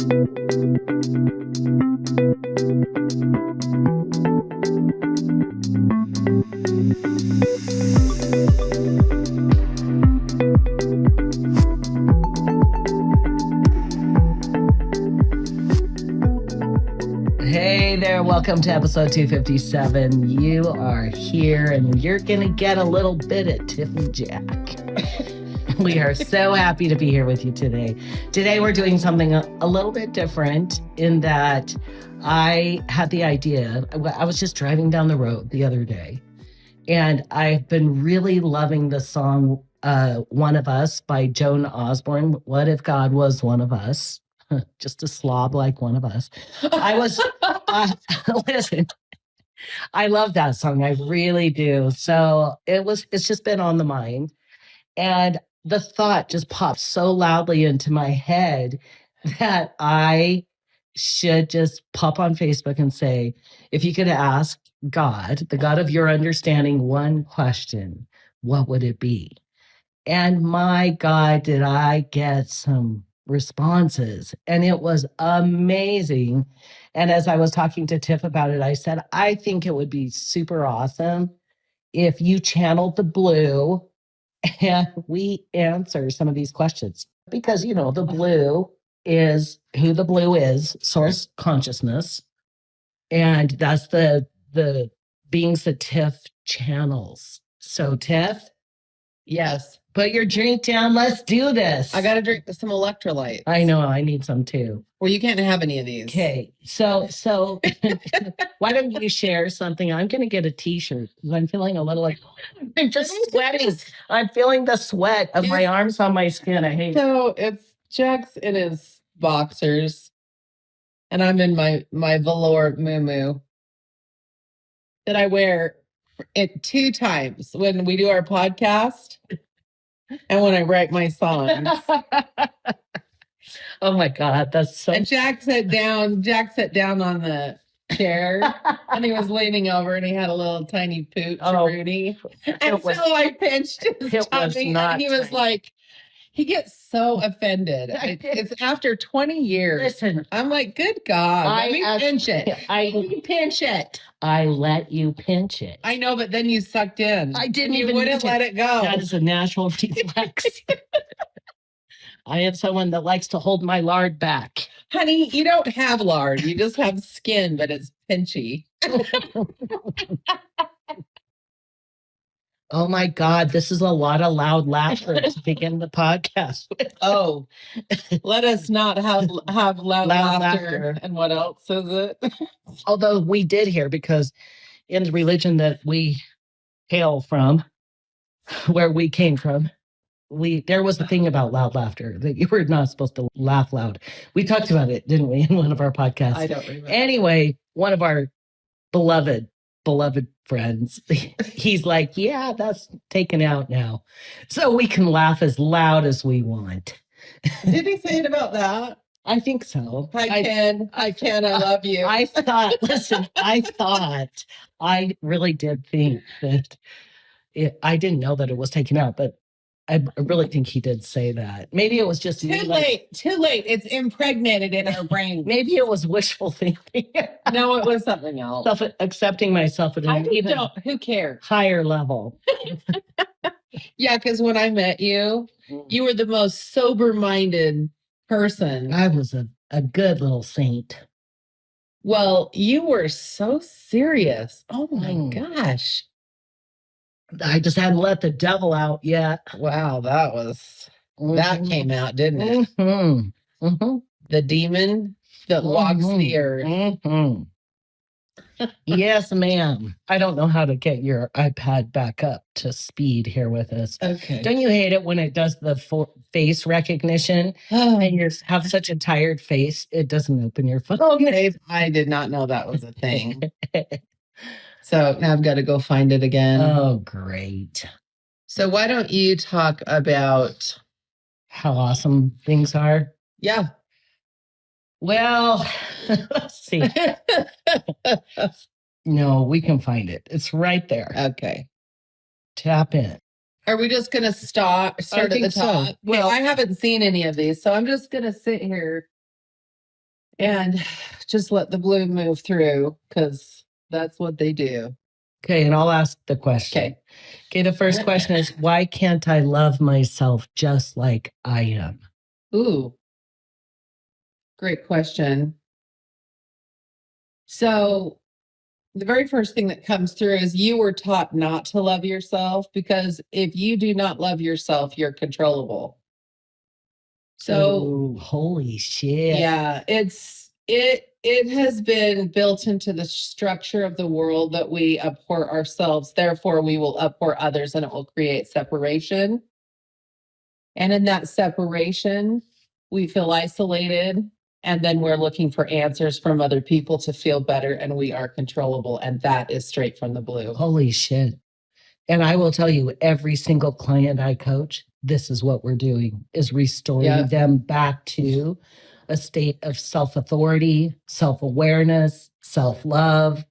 Hey there, welcome to episode 257. You are here and you're going to get a little bit of Tiff and Jack. We are so happy to be here with you today. Today we're doing something a little bit different in that I had the idea. I was just driving down the road the other day and I've been really loving the song One of Us by Joan Osborne. What if God was one of us? Just a slob like one of us. Listen, I love that song. I really do. So it's just been on the mind. And the thought just popped so loudly into my head that I should just pop on Facebook and say, if you could ask God, the God of your understanding, one question, what would it be? And my God, did I get some responses. And it was amazing. And as I was talking to Tiff about it, I said, I think it would be super awesome if you channeled the blue and we answer some of these questions. Because, you know, the blue is who the blue is, source consciousness. And that's the beings that Tiff channels. So Tiff, yes. Put your drink down. Let's do this. I got to drink some electrolytes. I know. I need some too. Well, you can't have any of these. Okay. So why don't you share something? I'm going to get a t-shirt because I'm feeling a little like, I'm just sweating. I'm feeling the sweat of my arms on my skin. I hate it. So it's Jack's in his boxers and I'm in my velour muumuu that I wear it 2 times when we do our podcast. And when I write my songs. Oh my God, that's so. And Jack sat down on the chair and he was leaning over and he had a little tiny pooch, Rudy. And so I pinched his tummy and he was like, he gets so offended. It's after 20 years. Listen, I'm like, good God, let me pinch it. Let me pinch it. I let you pinch it. I know, but then you sucked in. I didn't you even wouldn't let it go. That is a natural reflex. I am someone that likes to hold my lard back. Honey, you don't have lard. You just have skin, but it's pinchy. Oh my God, this is a lot of loud laughter to begin the podcast with. Oh, let us not have loud laughter. And what else is it? Although we did hear, because in the religion that we hail from, where we came from, there was a thing about loud laughter, that you were not supposed to laugh loud. We talked about it, didn't we, in one of our podcasts? I don't remember. Anyway, one of our beloved friends, he's like, yeah, that's taken out now. So we can laugh as loud as we want. Did he say it about that? I think so. I love you. I really did think that I didn't know that it was taken out, but I really think he did say that. Maybe it was just too late. It's impregnated in our brain. Maybe it was wishful thinking. No, it was something else. Accepting myself at an even who cares? Higher level. Yeah, because when I met you, you were the most sober-minded person. I was a good little saint. Well, you were so serious. Oh my gosh. I just hadn't let the devil out yet. Wow, that came out, didn't it? Mm-hmm. Mm-hmm. The demon that walks the earth. Mm-hmm. Yes, ma'am. I don't know how to get your iPad back up to speed here with us. Okay. Don't you hate it when it does the face recognition and you have such a tired face, it doesn't open your phone? Okay. I did not know that was a thing. So now I've got to go find it again. Oh, great. So why don't you talk about how awesome things are? Yeah. Well, let's see. No, we can find it. It's right there. Okay. Tap in. Are we just going to start at the top? So. Well, I haven't seen any of these, so I'm just going to sit here And just let the blue move through, because that's what they do. Okay, and I'll ask the question. Okay, the first question is, why can't I love myself just like I am? Ooh, great question. So the very first thing that comes through is you were taught not to love yourself, because if you do not love yourself, you're controllable. So, ooh, holy shit. Yeah, it has been built into the structure of the world that we abhor ourselves, therefore we will abhor others, and it will create separation. And in that separation, we feel isolated, and then we're looking for answers from other people to feel better, and we are controllable, and that is straight from the blue. Holy shit. And I will tell you, every single client I coach, this is what we're doing, is restoring them back to a state of self-authority, self-awareness, self-love.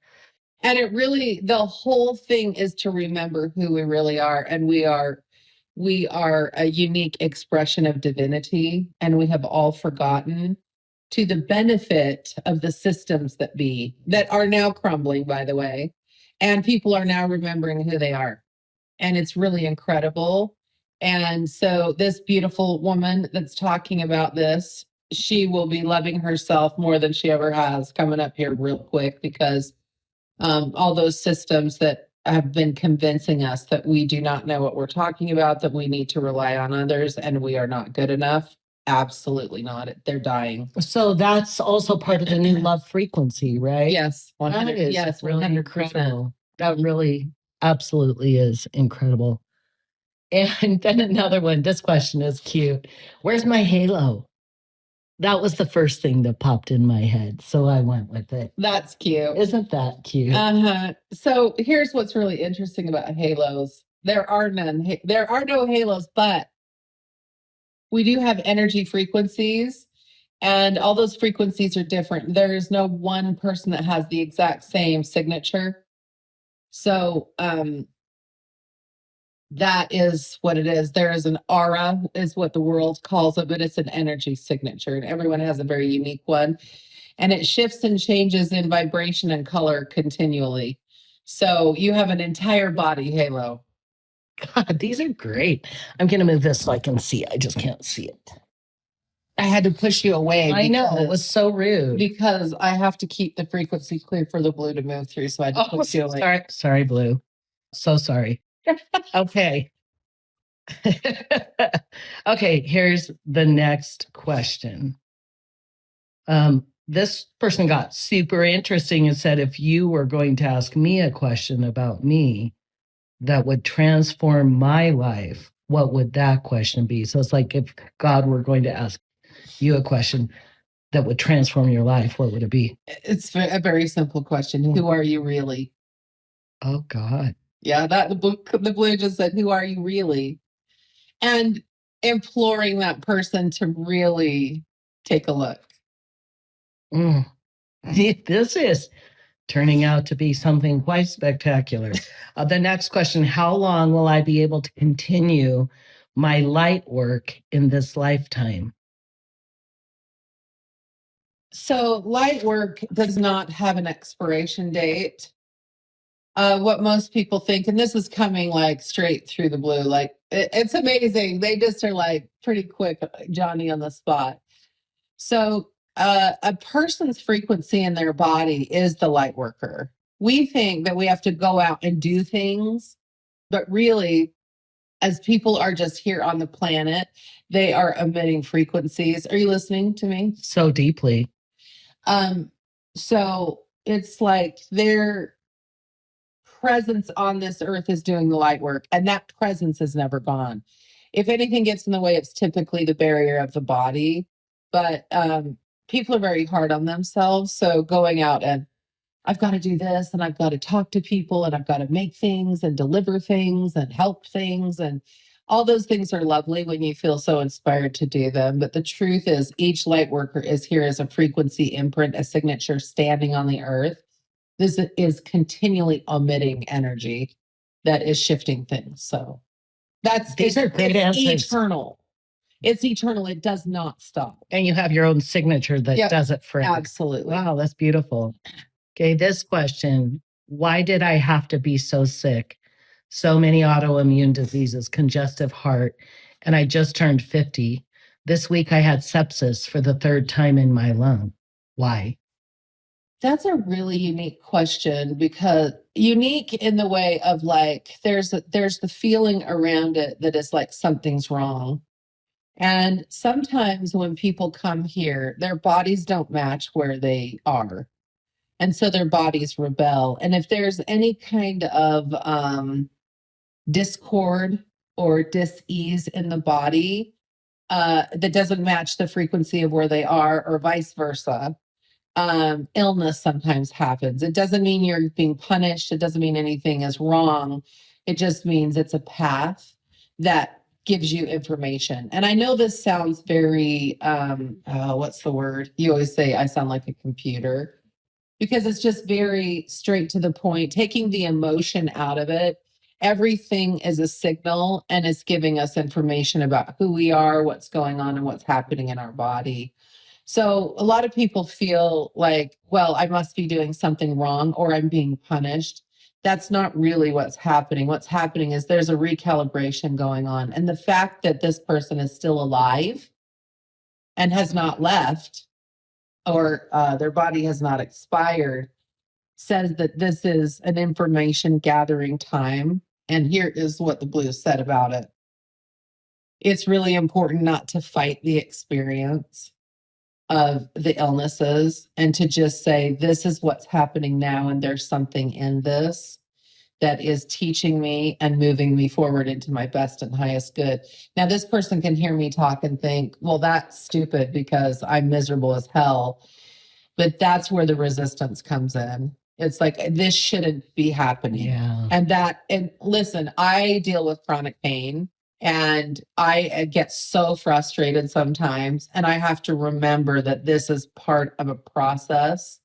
And it really, the whole thing is to remember who we really are. And we are a unique expression of divinity, and we have all forgotten, to the benefit of the systems that are now crumbling, by the way. And people are now remembering who they are. And it's really incredible. And so this beautiful woman that's talking about this, she will be loving herself more than she ever has coming up here real quick, because all those systems that have been convincing us that we do not know what we're talking about, that we need to rely on others, and we are not good enough. Absolutely not. They're dying. So that's also part of the new love frequency, right? Yes, 100. That is Yes, really 100%. incredible. That really absolutely is incredible. And then another one, this question is cute. Where's my halo? That was the first thing that popped in my head, so I went with it. That's cute. Isn't that cute? So here's what's really interesting about halos. There are none. There are no halos, but we do have energy frequencies, and all those frequencies are different. There is no one person that has the exact same signature. So that is what it is. There is an aura, is what the world calls it, but it's an energy signature, and everyone has a very unique one. And it shifts and changes in vibration and color continually. So you have an entire body halo. God, these are great. I'm going to move this so I can see. I just can't see it. I had to push you away. I know, it was so rude. Because I have to keep the frequency clear for the blue to move through. So I had to push you away. Sorry, blue. So sorry. Okay. Okay, here's the next question. This person got super interesting and said, if you were going to ask me a question about me that would transform my life, what would that question be? So it's like if God were going to ask you a question that would transform your life, what would it be? It's a very simple question. Who are you really? Oh, God. Yeah, the blue just said, who are you really? And imploring that person to really take a look. This is turning out to be something quite spectacular. The next question, how long will I be able to continue my light work in this lifetime? So light work does not have an expiration date. What most people think, and this is coming like straight through the blue, like it's amazing. They just are like pretty quick, Johnny on the spot. So a person's frequency in their body is the light worker. We think that we have to go out and do things, but really, as people are just here on the planet, they are emitting frequencies. Are you listening to me? So deeply. So it's like their presence on this earth is doing the light work, and that presence is never gone. If anything gets in the way, it's typically the barrier of the body. But people are very hard on themselves. So going out and I've got to do this, and I've got to talk to people, and I've got to make things and deliver things and help things. And all those things are lovely when you feel so inspired to do them. But the truth is, each light worker is here as a frequency imprint, a signature standing on the earth. This is continually emitting energy that is shifting things. So these are great answers. Eternal. It's eternal. It does not stop. And you have your own signature that does it forever. Absolutely. Wow, that's beautiful. Okay, this question. Why did I have to be so sick? So many autoimmune diseases, congestive heart, and I just turned 50. This week I had sepsis for the third time in my lung. Why? That's a really unique question, because unique in the way of like there's the feeling around it that is like something's wrong. And sometimes when people come here, their bodies don't match where they are. And so their bodies rebel. And if there's any kind of discord or dis-ease in the body that doesn't match the frequency of where they are, or vice versa, illness sometimes happens. It doesn't mean you're being punished. It doesn't mean anything is wrong. It just means it's a path that gives you information. And I know this sounds very, what's the word? You always say I sound like a computer, because it's just very straight to the point, taking the emotion out of it. Everything is a signal, and it's giving us information about who we are, what's going on, and what's happening in our body. So a lot of people feel like, well, I must be doing something wrong, or I'm being punished. That's not really what's happening. What's happening is there's a recalibration going on. And the fact that this person is still alive and has not left, or their body has not expired, says that this is an information gathering time. And here is what the Blues said about it. It's really important not to fight the experience of the illnesses, and to just say, this is what's happening now, and there's something in this that is teaching me and moving me forward into my best and highest good. Now, this person can hear me talk and think, well, that's stupid because I'm miserable as hell. But that's where the resistance comes in. It's like, this shouldn't be happening. Yeah. And listen, I deal with chronic pain, and I get so frustrated sometimes. And I have to remember that this is part of a process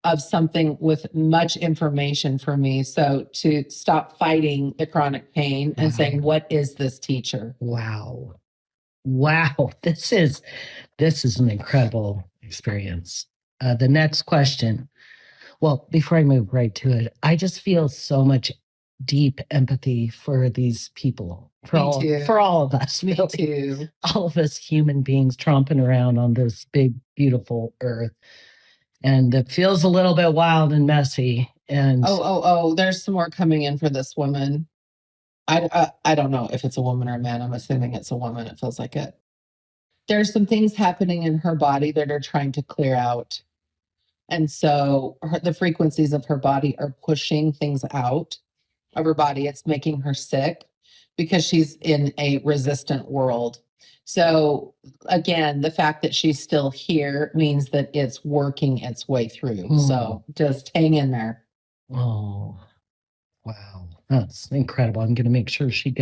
of something with much information for me. So to stop fighting the chronic pain and saying, what is this teacher? Wow. Wow. This is an incredible experience. The next question. Well, before I move right to it, I just feel so much deep empathy for these people, for all of us. Me too. All of us human beings tromping around on this big, beautiful earth. And it feels a little bit wild and messy. And there's some more coming in for this woman. I don't know if it's a woman or a man. I'm assuming it's a woman. It feels like it. There's some things happening in her body that are trying to clear out. And so the frequencies of her body are pushing things out of her body. It's making her sick because she's in a resistant world. So again, the fact that she's still here means that it's working its way through. So just hang in there. Oh, wow. That's incredible. I'm going to make sure she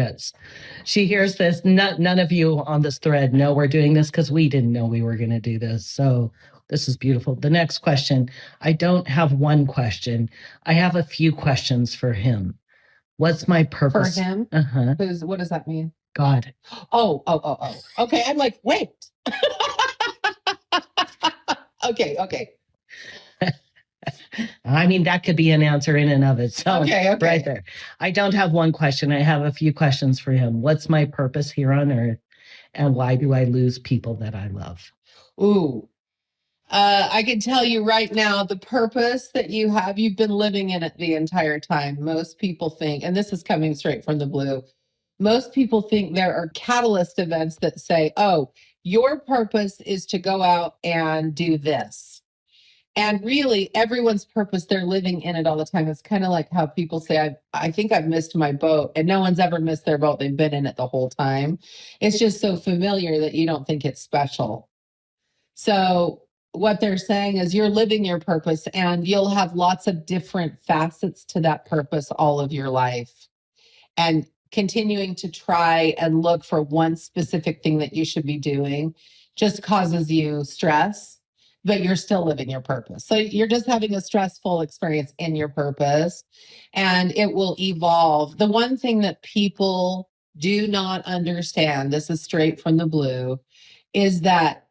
hears this. None of you on this thread know we're doing this, because we didn't know we were going to do this. So this is beautiful. The next question. I don't have one question. I have a few questions for him. What's my purpose? For him? Uh-huh. What does that mean? God. Oh. Okay. I'm like, wait. Okay. I mean, that could be an answer in and of itself. Okay. Right there. I don't have one question. I have a few questions for him. What's my purpose here on earth? And why do I lose people that I love? Ooh. I can tell you right now, the purpose that you have, you've been living in it the entire time. Most people think, and this is coming straight from the blue, most people think there are catalyst events that say, oh, your purpose is to go out and do this. And really, everyone's purpose, they're living in it all the time. It's kind of like how people say, I think I've missed my boat, and no one's ever missed their boat. They've been in it the whole time. It's just so familiar that you don't think it's special. So what they're saying is you're living your purpose, and you'll have lots of different facets to that purpose all of your life. And continuing to try and look for one specific thing that you should be doing just causes you stress, but you're still living your purpose. So you're just having a stressful experience in your purpose, and it will evolve. The one thing that people do not understand, this is straight from the blue, is that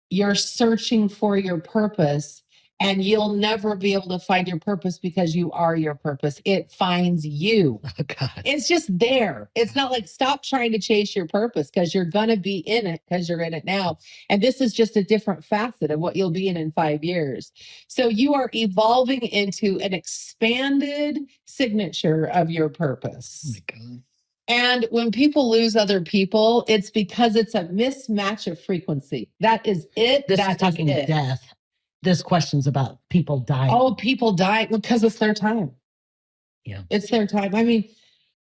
you're searching for your purpose and you'll never be able to find your purpose because you are your purpose. It finds you. Oh, God. It's just there. It's not like stop trying to chase your purpose because you're going to be in it because you're in it now. And this is just a different facet of what you'll be in 5 years. So you are evolving into an expanded signature of your purpose. Oh, my God. And when people lose other people, it's because it's a mismatch of frequency. That is it. This is talking death. This question's about people dying. Oh, people die because it's their time. Yeah. It's their time. I mean,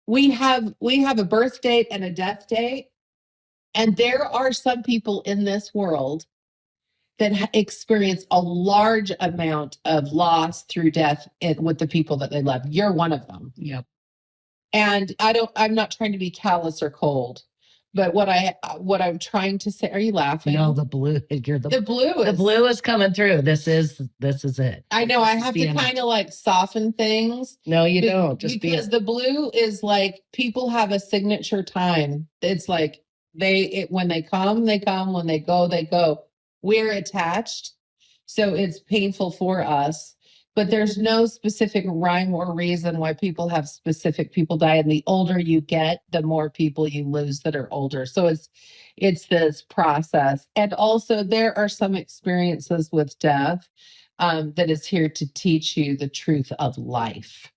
we have a birth date and a death date. And there are some people in this world that experience a large amount of loss through death with the people that they love. You're one of them. Yep. And I'm not trying to be callous or cold, but what I'm trying to say, are you laughing? No, the blue, the blue is coming through. This is it. I know I have to kind of like soften things. No, you don't. Just because the blue is like people have a signature time. It's like when they come, they come. When they go, they go. We're attached. So it's painful for us. But there's no specific rhyme or reason why people die. And the older you get, the more people you lose that are older. So it's this process. And also there are some experiences with death that is here to teach you the truth of life.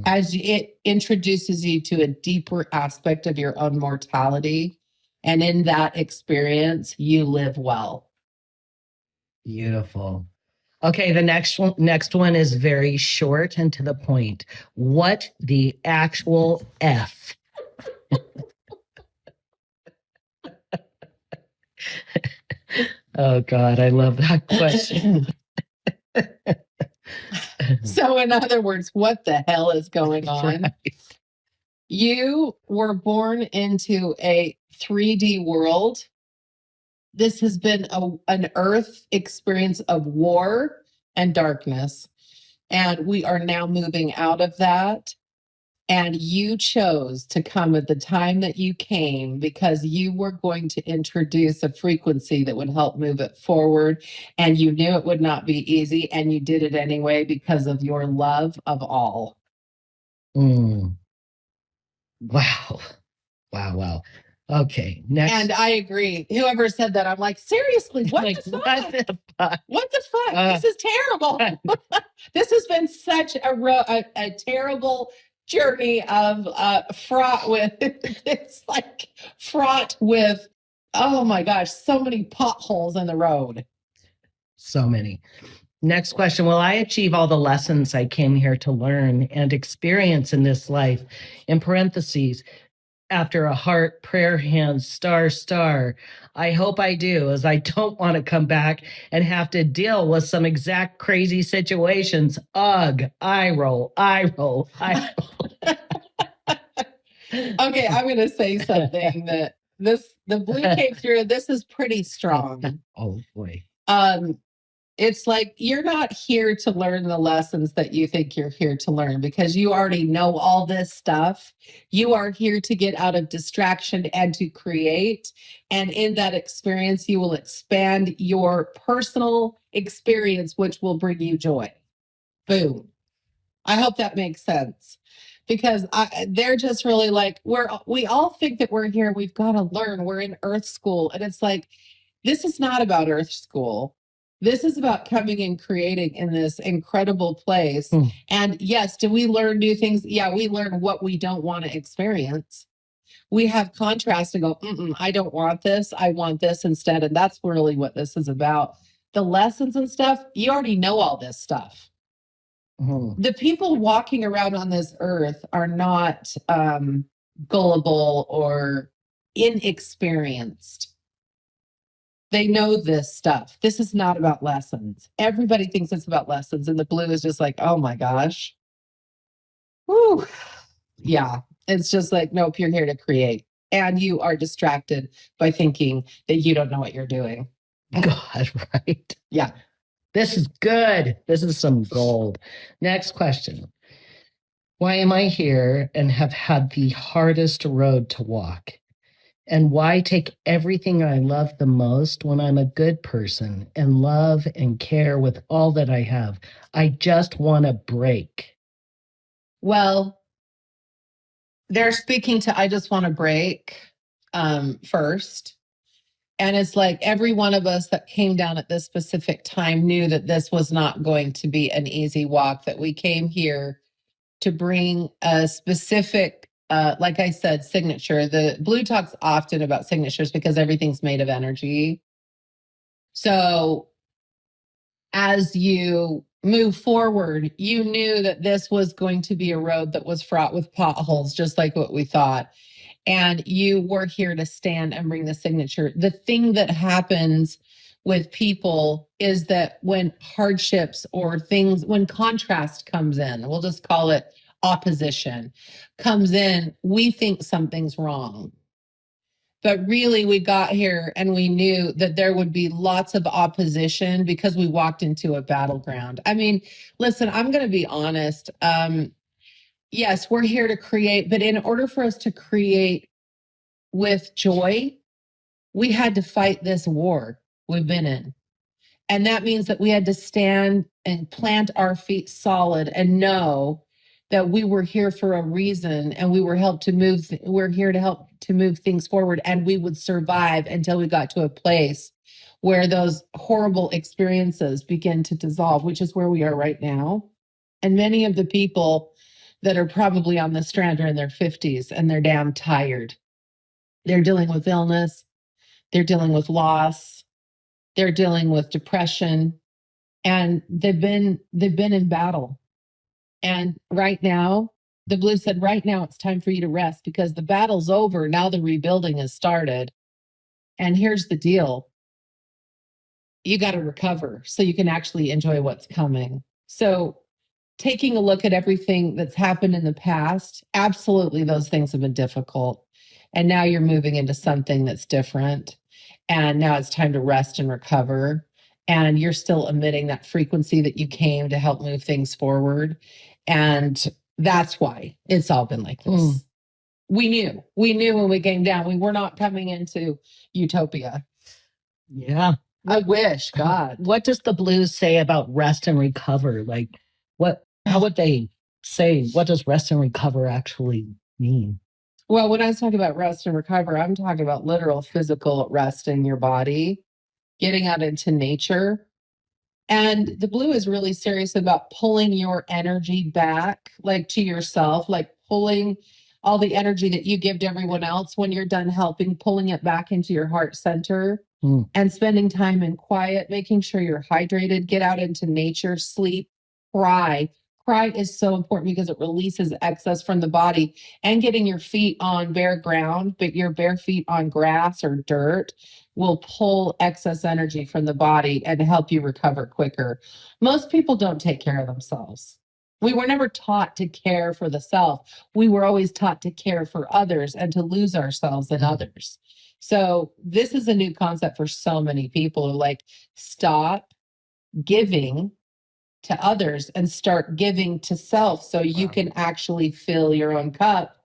As it introduces you to a deeper aspect of your own mortality. And in that experience, you live well. Beautiful. Okay, the next one is very short and to the point. What the actual F? Oh, God, I love that question. So, in other words, what the hell is going on? Right. You were born into a 3D world. This has been an earth experience of war and darkness. And we are now moving out of that. And you chose to come at the time that you came because you were going to introduce a frequency that would help move it forward. And you knew it would not be easy. And you did it anyway because of your love of all. Wow. Wow. Okay, next. And I agree. Whoever said that, I'm like, seriously, what the fuck? What the fuck? This is terrible. This has been such a terrible journey of fraught with, oh my gosh, so many potholes in the road. So many. Next question. Will I achieve all the lessons I came here to learn and experience in this life? In parentheses, after a heart, prayer hands, star. I hope I do, as I don't want to come back and have to deal with some exact crazy situations. Ugh, I roll. Okay, I'm going to say something that the blue came through. This is pretty strong. Oh, boy. It's like you're not here to learn the lessons that you think you're here to learn because you already know all this stuff. You are here to get out of distraction and to create. And in that experience, you will expand your personal experience, which will bring you joy. Boom. I hope that makes sense. Because they're just really like, we all think that we're here. We've got to learn. We're in Earth School. And it's like, this is not about Earth School. This is about coming and creating in this incredible place. And yes, do we learn new things? Yeah, we learn what we don't want to experience. We have contrast and go, I don't want this. I want this instead. And that's really what this is about. The lessons and stuff, you already know all this stuff. The people walking around on this earth are not gullible or inexperienced. They know this stuff. This is not about lessons. Everybody thinks it's about lessons. And the blue is just like, oh my gosh. Woo. Yeah. It's just like, nope, you're here to create. And you are distracted by thinking that you don't know what you're doing. God, right? Yeah. This is good. This is some gold. Next question. Why am I here and have had the hardest road to walk? And why take everything I love the most when I'm a good person and love and care with all that I have? I just want to break. Well, they're speaking to I just want to break first. And it's like every one of us that came down at this specific time knew that this was not going to be an easy walk, that we came here to bring a specific, like I said, signature. The blue talks often about signatures because everything's made of energy. So as you move forward, you knew that this was going to be a road that was fraught with potholes, just like what we thought. And you were here to stand and bring the signature. The thing that happens with people is that when hardships or things, when contrast comes in, we'll just call it opposition, comes in, we think something's wrong. But really, we got here and we knew that there would be lots of opposition because we walked into a battleground. I mean, listen, I'm going to be honest. Yes, we're here to create, but in order for us to create with joy, we had to fight this war we've been in. And that means that we had to stand and plant our feet solid and know that we were here for a reason and we're here to help to move things forward, and we would survive until we got to a place where those horrible experiences begin to dissolve, which is where we are right now. And many of the people that are probably on the strand are in their 50s and they're damn tired. They're dealing with illness, they're dealing with loss, they're dealing with depression, and they've been in battle. And right now, the blue said, right now it's time for you to rest because the battle's over. Now the rebuilding has started. And here's the deal. You got to recover so you can actually enjoy what's coming. So taking a look at everything that's happened in the past, absolutely those things have been difficult. And now you're moving into something that's different. And now it's time to rest and recover. And you're still emitting that frequency that you came to help move things forward. And that's why it's all been like this. We knew when we came down, we were not coming into utopia. Yeah. I wish, God. What does the blues say about rest and recover? Like, how would they say, what does rest and recover actually mean? Well, when I was talking about rest and recover, I'm talking about literal physical rest in your body, getting out into nature. And the blue is really serious about pulling your energy back, like to yourself, like pulling all the energy that you give to everyone else when you're done helping, pulling it back into your heart center and spending time in quiet, making sure you're hydrated, get out into nature, sleep, cry. Cry is so important because it releases excess from the body, and getting your feet on bare ground, but your bare feet on grass or dirt will pull excess energy from the body and help you recover quicker. Most people don't take care of themselves. We were never taught to care for the self. We were always taught to care for others and to lose ourselves in others. So this is a new concept for so many people. Like, stop giving to others and start giving to self so you can actually fill your own cup.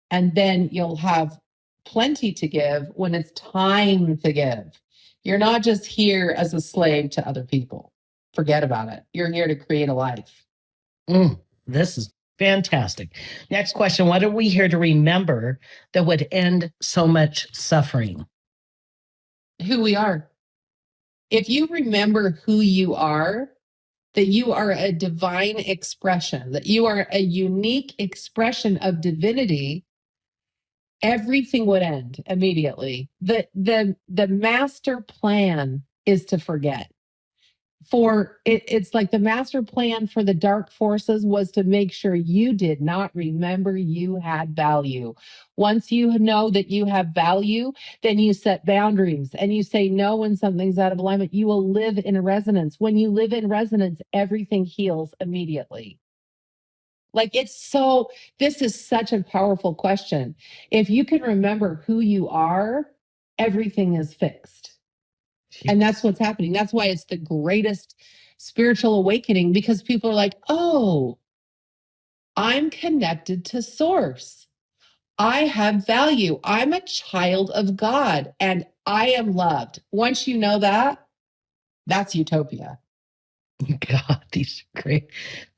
And then you'll have plenty to give when it's time to give. You're not just here as a slave to other people. Forget about it. You're here to create a life. This is fantastic. Next question. What are we here to remember that would end so much suffering? Who we are. If you remember who you are, that you are a divine expression, that you are a unique expression of divinity, everything would end immediately. The master plan is to forget. It's like the master plan for the dark forces was to make sure you did not remember you had value. Once you know that you have value, then you set boundaries and you say no when something's out of alignment. You will live in resonance. When you live in resonance, everything heals immediately. Like, this is such a powerful question. If you can remember who you are, everything is fixed. And that's what's happening. That's why it's the greatest spiritual awakening, because people are like, oh, I'm connected to source. I have value. I'm a child of God and I am loved. Once you know that, that's utopia. God, these are great.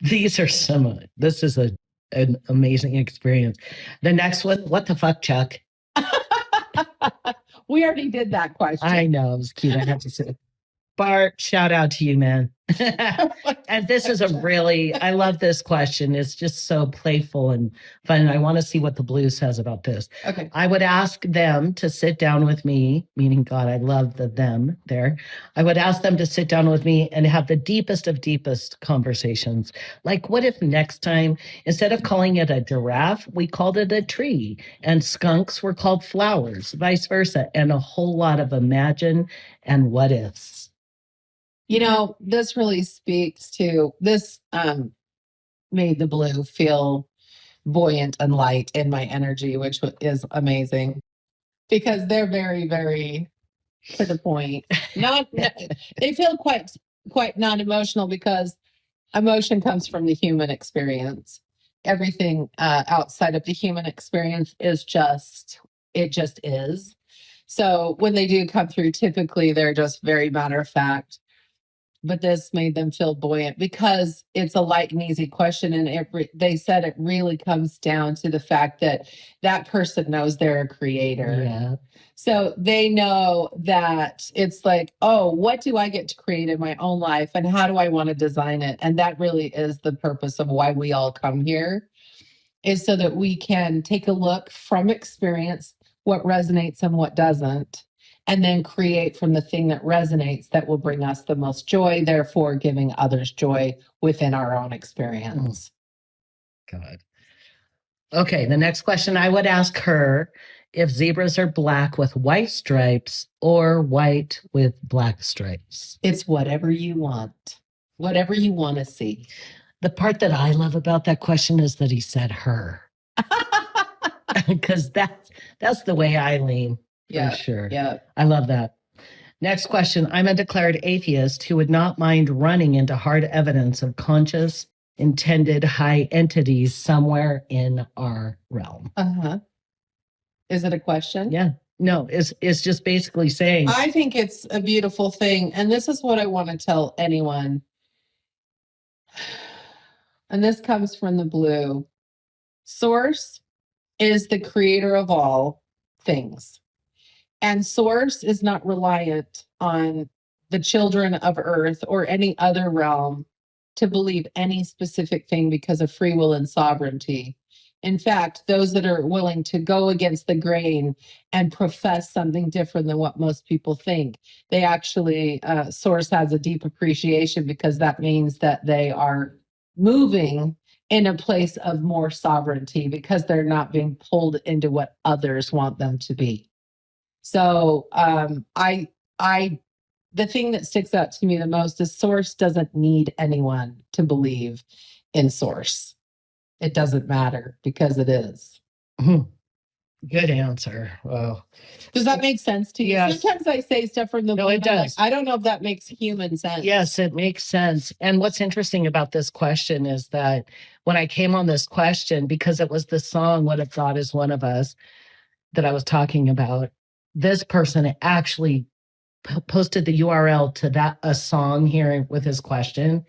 These are some, this is an amazing experience. The next one, what the fuck, Chuck? We already did that question. I know, it was cute. I have to say, Bart, shout out to you, man. And this is I love this question. It's just so playful and fun. And I want to see what the blue says about this. Okay. I would ask them to sit down with me, meaning God, I love the them there. I would ask them to sit down with me and have the deepest of deepest conversations. Like, what if next time, instead of calling it a giraffe, we called it a tree, and skunks were called flowers, vice versa, and a whole lot of imagine and what ifs. You know, this really speaks to this, made the blue feel buoyant and light in my energy, which is amazing because they're very, very to the point. They feel quite non-emotional because emotion comes from the human experience. Everything outside of the human experience is it just is. So when they do come through, typically they're just very matter of fact. But this made them feel buoyant because it's a light and easy question. And they said it really comes down to the fact that that person knows they're a creator. Yeah. So they know that it's like, oh, what do I get to create in my own life? And how do I want to design it? And that really is the purpose of why we all come here, is so that we can take a look from experience, what resonates and what doesn't, and then create from the thing that resonates that will bring us the most joy, therefore giving others joy within our own experience. God. Okay, the next question I would ask her if zebras are black with white stripes or white with black stripes. It's whatever you want to see. The part that I love about that question is that he said her. Because that's the way I lean. Yeah, for sure. Yeah. I love that. Next question. I'm a declared atheist who would not mind running into hard evidence of conscious, intended high entities somewhere in our realm. Uh-huh. Is it a question? Yeah. No, it's just basically saying. I think it's a beautiful thing. And this is what I want to tell anyone. And this comes from the blue. Source is the creator of all things. And source is not reliant on the children of earth or any other realm to believe any specific thing because of free will and sovereignty. In fact, those that are willing to go against the grain and profess something different than what most people think, they actually, source has a deep appreciation because that means that they are moving in a place of more sovereignty because they're not being pulled into what others want them to be. So the thing that sticks out to me the most is source doesn't need anyone to believe in source. It doesn't matter because it is. Good answer. Well, does that make sense to you? Yes. Sometimes I say stuff from the No, it does. Like, I don't know if that makes human sense. Yes, it makes sense. And what's interesting about this question is that when I came on this question, because it was the song "What If God Is One of Us" that I was talking about, this person actually posted the URL to a song here with his question.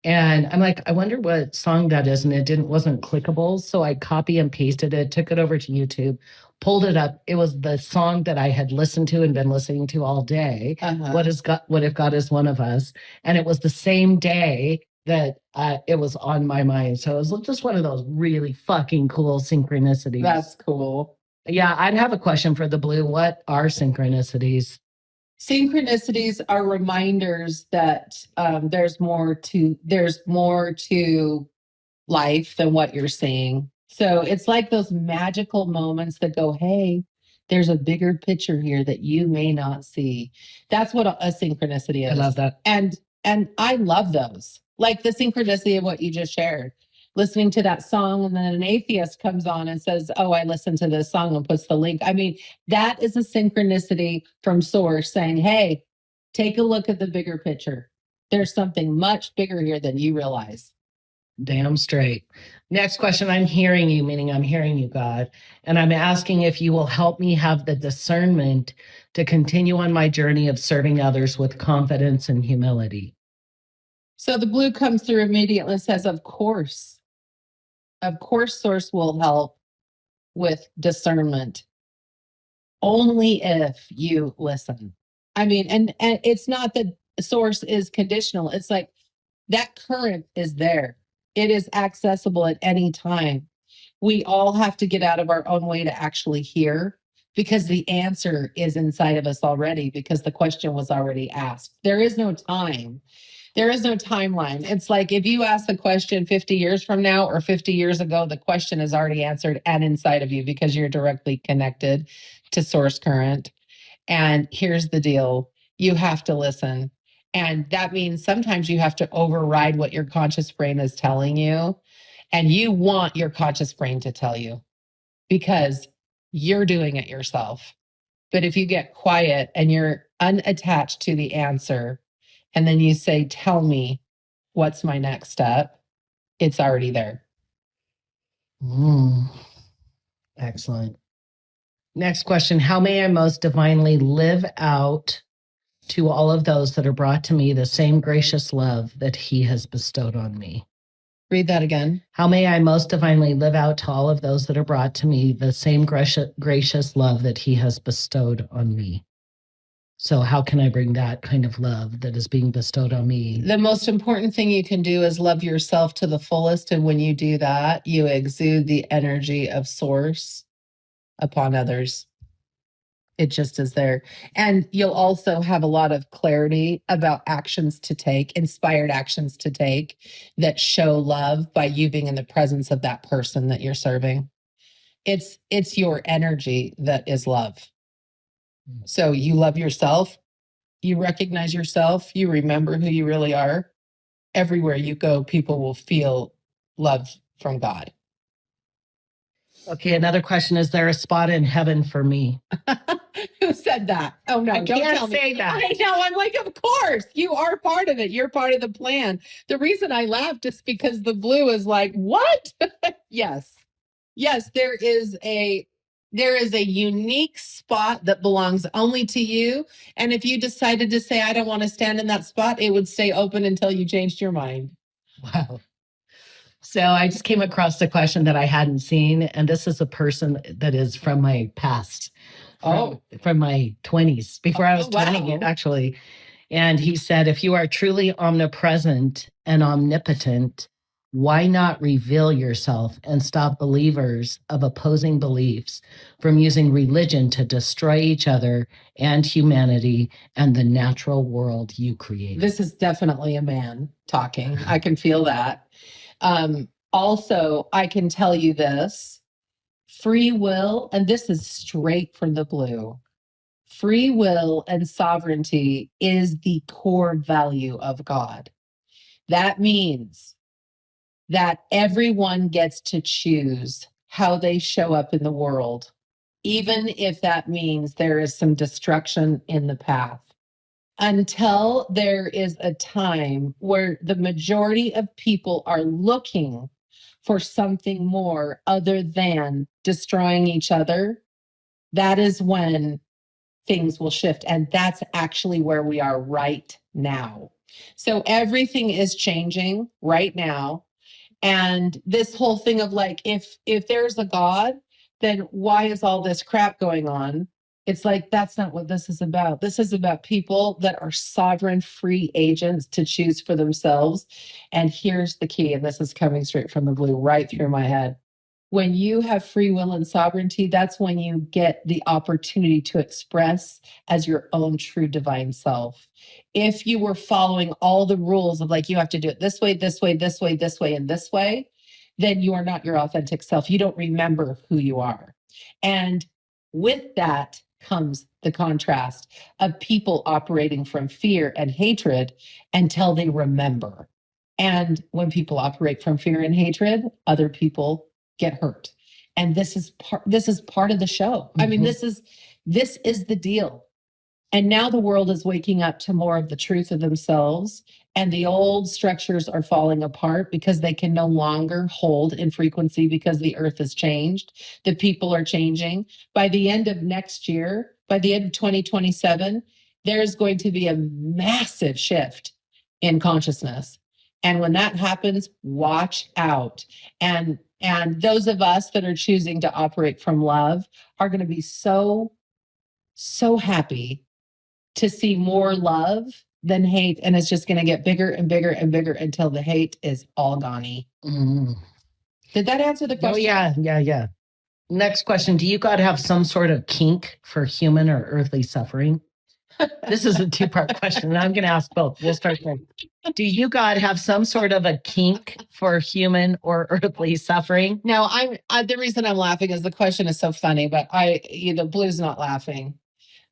And I'm like, I wonder what song that is. And it wasn't clickable. So I copy and pasted it, took it over to YouTube, pulled it up. It was the song that I had listened to and been listening to all day. Uh-huh. What if God is one of us? And it was the same day that it was on my mind. So it was just one of those really fucking cool synchronicities. That's cool. Yeah, I'd have a question for the blue. What are synchronicities? Synchronicities are reminders that there's more to life than what you're seeing. So it's like those magical moments that go, hey, there's a bigger picture here that you may not see. That's what a synchronicity is. I love that. And I love those. Like the synchronicity of what you just shared. Listening to that song, and then an atheist comes on and says, oh, I listened to this song, and puts the link. I mean, that is a synchronicity from source saying, hey, take a look at the bigger picture. There's something much bigger here than you realize. Damn straight. Next question. I'm hearing you, meaning I'm hearing you, God. And I'm asking if you will help me have the discernment to continue on my journey of serving others with confidence and humility. So the blue comes through immediately and says, of course, Source will help with discernment only if you listen. I mean, and it's not that Source is conditional. It's like that current is there. It is accessible at any time. We all have to get out of our own way to actually hear, because the answer is inside of us already, because the question was already asked. There is no time. There is no timeline. It's like if you ask the question 50 years from now or 50 years ago, the question is already answered and inside of you, because you're directly connected to source current. And here's the deal. You have to listen. And that means sometimes you have to override what your conscious brain is telling you. And you want your conscious brain to tell you, because you're doing it yourself. But if you get quiet and you're unattached to the answer, and then you say, tell me, what's my next step? It's already there. Excellent. Next question. How may I most divinely live out to all of those that are brought to me the same gracious love that he has bestowed on me? Read that again. How may I most divinely live out to all of those that are brought to me the same gracious love that he has bestowed on me? So how can I bring that kind of love that is being bestowed on me? The most important thing you can do is love yourself to the fullest. And when you do that, you exude the energy of source upon others. It just is there. And you'll also have a lot of clarity about actions to take, inspired actions to take that show love by you being in the presence of that person that you're serving. It's your energy that is love. So you love yourself, you recognize yourself, you remember who you really are. Everywhere you go, people will feel love from God. Okay, another question. Is there a spot in heaven for me? Who said that? Oh, no, I can't say that. I know. I'm like, of course, you are part of it. You're part of the plan. The reason I laughed is because the blue is like, what? Yes. Yes, there is a unique spot that belongs only to you. And if you decided to say, I don't want to stand in that spot, it would stay open until you changed your mind. Wow. So I just came across a question that I hadn't seen. And this is a person that is from my past. From my 20s, before I was 20, actually. And he said, if you are truly omnipresent and omnipotent, why not reveal yourself and stop believers of opposing beliefs from using religion to destroy each other and humanity and the natural world you created? This is definitely a man talking. I can feel that. Also, I can tell you this, free will, and this is straight from the blue. Free will and sovereignty is the core value of God. That means that everyone gets to choose how they show up in the world, even if that means there is some destruction in the path. Until there is a time where the majority of people are looking for something more other than destroying each other, that is when things will shift. And that's actually where we are right now. So everything is changing right now. And this whole thing of like, if there's a God, then why is all this crap going on? It's like, that's not what this is about. This is about people that are sovereign, free agents to choose for themselves. And here's the key, and this is coming straight from the blue, right through my head. When you have free will and sovereignty, that's when you get the opportunity to express as your own true divine self. If you were following all the rules of like, you have to do it this way, this way, this way, this way, and this way, then you are not your authentic self. You don't remember who you are. And with that comes the contrast of people operating from fear and hatred until they remember. And when people operate from fear and hatred, other people get hurt. And this is part of the show. I mean, this is the deal. And now the world is waking up to more of the truth of themselves, and the old structures are falling apart because they can no longer hold in frequency because the earth has changed. The people are changing. By the end of next year, by the end of 2027, there's going to be a massive shift in consciousness. And when that happens, watch out. And those of us that are choosing to operate from love are going to be so happy to see more love than hate. And it's just going to get bigger and bigger and bigger until the hate is all gone. Did that answer the question? Oh, yeah. Next question. Do you God have some sort of kink for human or earthly suffering? This is a 2-part question, and I'm going to ask both. We'll start there. Do you God have some sort of a kink for human or earthly suffering? No, the reason I'm laughing is the question is so funny, but Blue's not laughing.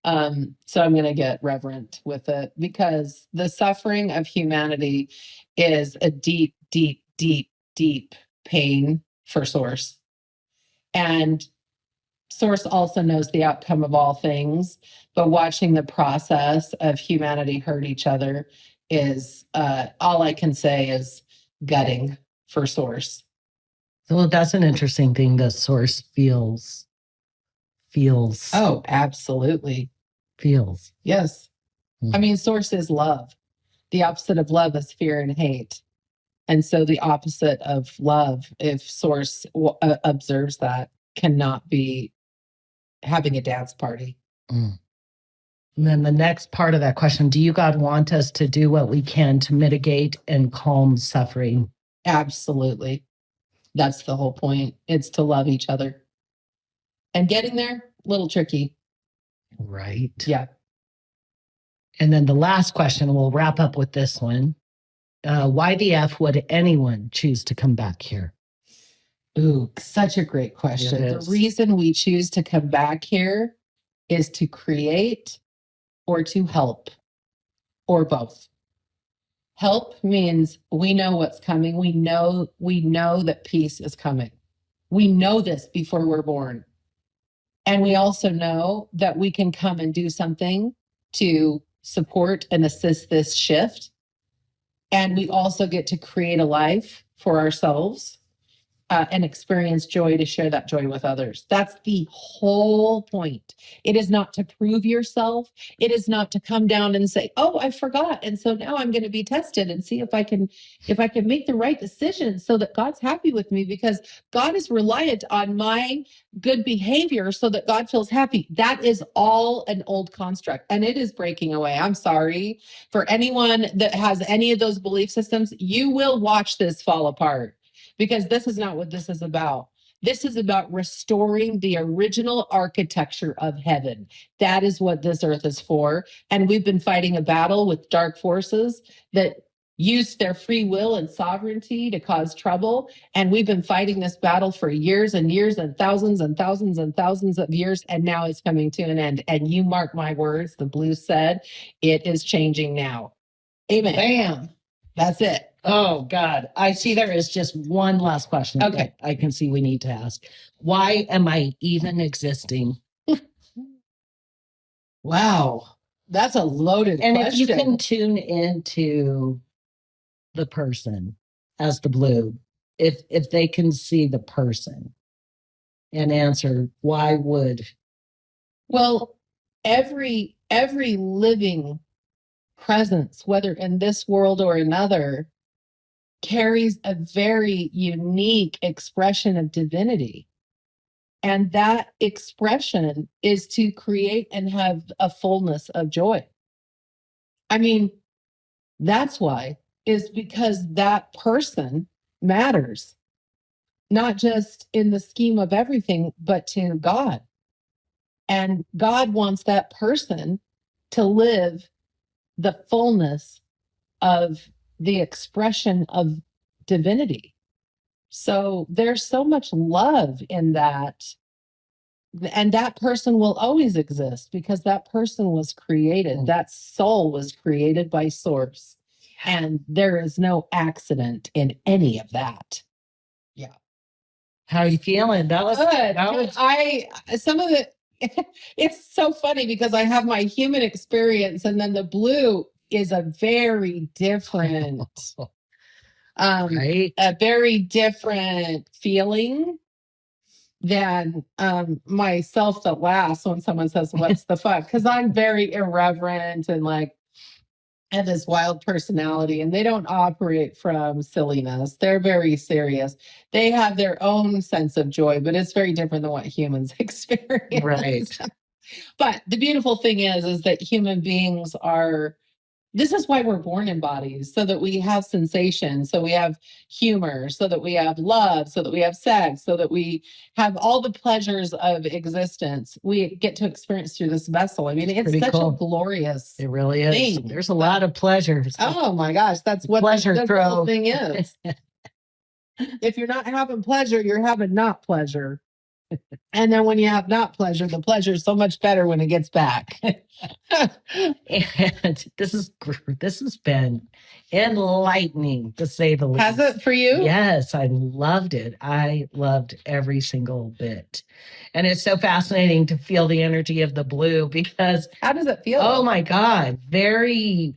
So I'm going to get reverent with it, because the suffering of humanity is a deep, deep, deep, deep pain for Source. And Source also knows the outcome of all things, but watching the process of humanity hurt each other is, all I can say is gutting for Source. So that's an interesting thing that Source feels. Oh, absolutely. Feels. Yes. I mean, Source is love. The opposite of love is fear and hate. And so the opposite of love, if Source observes that, cannot be having a dance party. And then the next part of that question, do you God want us to do what we can to mitigate and calm suffering? Absolutely. That's the whole point. It's to love each other. And getting there, a little tricky. Right. Yeah. And then the last question, we'll wrap up with this one. Why the F would anyone choose to come back here? Ooh, such a great question. The reason we choose to come back here is to create or to help, or both. Help means we know what's coming. We know that peace is coming. We know this before we're born. And we also know that we can come and do something to support and assist this shift. And we also get to create a life for ourselves and experience joy to share that joy with others. That's the whole point. It is not to prove yourself. It is not to come down and say, oh, I forgot. And so now I'm going to be tested and see if I can make the right decision so that God's happy with me, because God is reliant on my good behavior so that God feels happy. That is all an old construct, and it is breaking away. I'm sorry for anyone that has any of those belief systems. You will watch this fall apart, because this is not what this is about. This is about restoring the original architecture of heaven. That is what this earth is for. And we've been fighting a battle with dark forces that use their free will and sovereignty to cause trouble. And we've been fighting this battle for years and years and thousands and thousands and thousands of years. And now it's coming to an end. And you mark my words, the Blue said, it is changing now. Amen. Bam. That's it. Oh, God. I see there is just one last question. Okay. I can see we need to ask. Why am I even existing? Wow. That's a loaded question. And if you can tune into the person as the Blue, if they can see the person and answer, why would? Well, every living presence, whether in this world or another, carries a very unique expression of divinity. And that expression is to create and have a fullness of joy. I mean, that's why, is because that person matters, not just in the scheme of everything, but to God. And God wants that person to live the fullness of the expression of divinity. So there's so much love in that. And that person will always exist because that person was created. That soul was created by Source. And there is no accident in any of that. Yeah. How are you feeling? That was good. Some of it, it's so funny because I have my human experience, and then the blue is a very different, right? A very different feeling than myself that laughs when someone says, "What's the fuck?" Because I'm very irreverent and like have this wild personality, and they don't operate from silliness. They're very serious. They have their own sense of joy, but it's very different than what humans experience. Right. But the beautiful thing is that human beings are, this is why we're born in bodies, so that we have sensation, so we have humor, so that we have love, so that we have sex, so that we have all the pleasures of existence. We get to experience through this vessel. I mean, it's such a glorious It really is. thing. There's a lot of pleasures. Oh my gosh, that's what pleasure the whole thing is. If you're not having pleasure, you're having not pleasure. And then when you have not pleasure, the pleasure is so much better when it gets back. And this has been enlightening, to say the least. Has it for you? Yes, I loved it. I loved every single bit. And it's so fascinating to feel the energy of the blue, because how does it feel? Oh my God, very.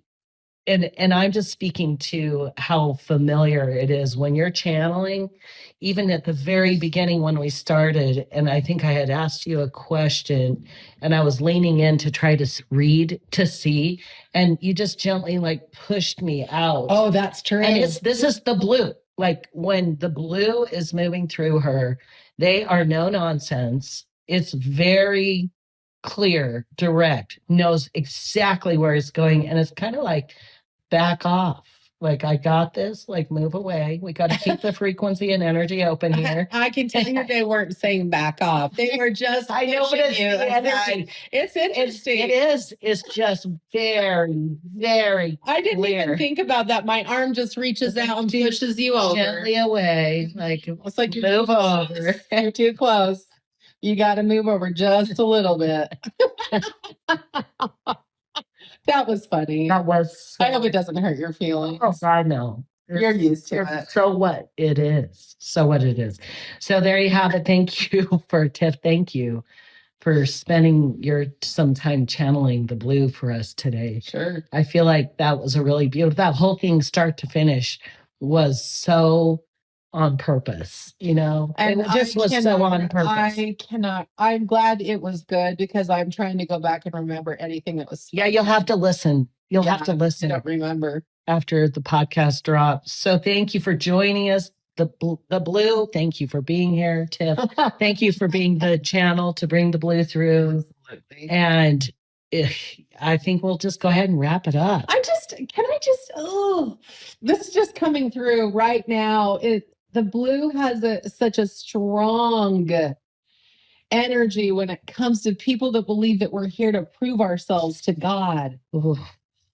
And I'm just speaking to how familiar it is when you're channeling, even at the very beginning when we started. And I think I had asked you a question, and I was leaning in to try to read to see, and you just gently like pushed me out. Oh, that's true. And this is the blue. Like when the blue is moving through her, they are no nonsense. It's very clear, direct, knows exactly where it's going. And it's kind of like, back off. Like, I got this, like, move away. We got to keep the frequency and energy open here. I can tell you they weren't saying back off. They were just, I know, but it's the energy. It's interesting. It is. It's just very, very I didn't even think about that. My arm just reaches out and pushes you over. Gently away. Like, it's like you move over. You're too close. You got to move over just a little bit. That was funny. That was. I hope it doesn't hurt your feelings. Oh, I know. You're used to it. So what it is. So what it is. So there you have it. Thank you for Tiff. Thank you for spending some time channeling the blue for us today. Sure. I feel like that was a really beautiful, that whole thing start to finish was so on purpose, and it just was so on purpose. I'm glad it was good, because I'm trying to go back and remember anything that was. Yeah, you'll have to listen. You'll have to listen. I don't remember after the podcast drops. So thank you for joining us. The blue, thank you for being here, Tiff. Thank you for being the channel to bring the blue through. Absolutely. And I think we'll just go ahead and wrap it up. This is just coming through right now. The blue has such a strong energy when it comes to people that believe that we're here to prove ourselves to God. Ooh.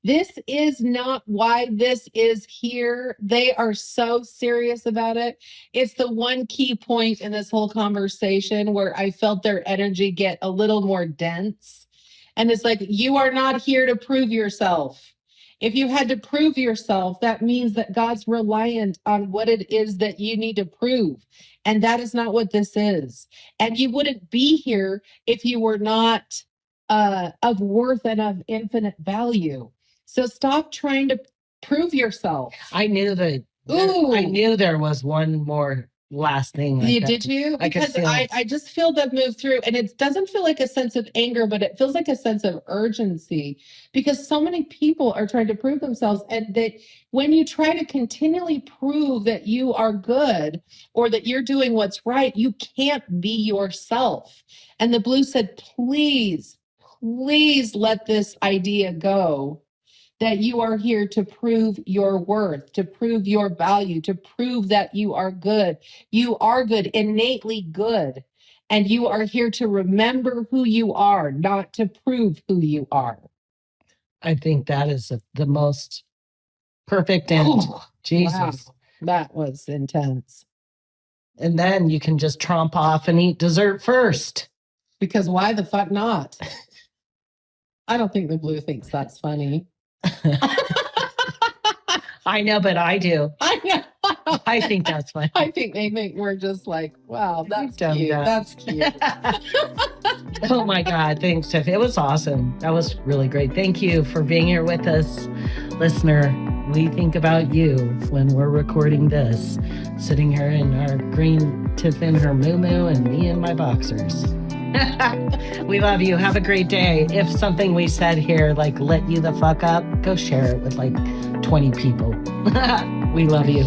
This is not why this is here. They are so serious about it. It's the one key point in this whole conversation where I felt their energy get a little more dense. And it's like, you are not here to prove yourself. If you had to prove yourself, that means that God's reliant on what it is that you need to prove. And that is not what this is. And you wouldn't be here if you were not of worth and of infinite value. So stop trying to prove yourself. I knew there was one more last thing. Did you? Because I just feel that move through, and it doesn't feel like a sense of anger, but it feels like a sense of urgency, because so many people are trying to prove themselves, and that when you try to continually prove that you are good or that you're doing what's right, you can't be yourself. And the blue said, please let this idea go, that you are here to prove your worth, to prove your value, to prove that you are good. You are good, innately good. And you are here to remember who you are, not to prove who you are. I think that is the most perfect end. Jesus. Wow. That was intense. And then you can just tromp off and eat dessert first. Because why the fuck not? I don't think the blue thinks that's funny. I know, but I do. I know. I think that's funny. I think they think we're just like, wow, that's cute. That's cute. Oh my God. Thanks, Tiff. It was awesome. That was really great. Thank you for being here with us, listener. We think about you when we're recording this, sitting here in our green Tiff in her moo-moo and me in my boxers. We love you. Have a great day. If something we said here like lit you the fuck up, go share it with like 20 people. We love you.